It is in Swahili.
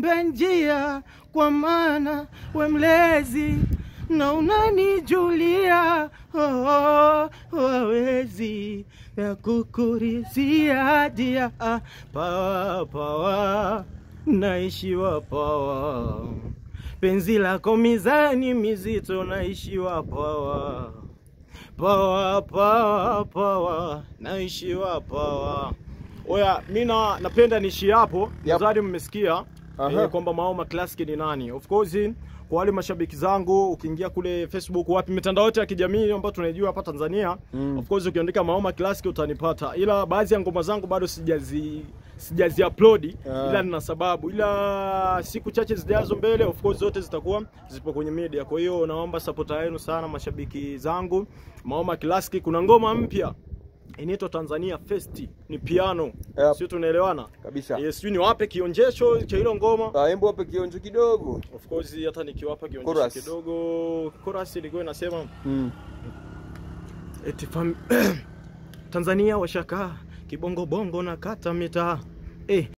niombe njia, kwa maana we mlezi na unanijulia. Wawezi ya kukurizia dia. Pawa naishiwa pawa, penzi lako mizani mizito naishiwa pawa. Pawa naishiwa pawa. Oya, mina napenda niishi hapo. Nadhani mmesikia kwamba Maoma Classic ni nani. Of course, kwa wale mashabiki zangu, ukiingia kule Facebook, wapi, mitandao yote ya kijamii ambayo tunajua hapa Tanzania, of course ukiandika Maoma Classic utanipata. Ila baadhi ya ngoma zangu bado sijazi upload, ila nina sababu. Ila siku chache zijazo mbele, of course zote zitakuwa zipo kwenye media. Kwa hiyo naomba support yenu sana mashabiki zangu. Maoma Classic kuna ngoma mpya inaitwa Tanzania Fest, ni piano. Sio, tunaelewana kabisa? Yes, ni wape kionjesho cha hilo ngoma. Hebu wape kionjo kidogo. Of course hata nikiwapa kionjesho kidogo, chorus ilikuwa inasema eti Tanzania washaka kibongo bongo na kata mitaa.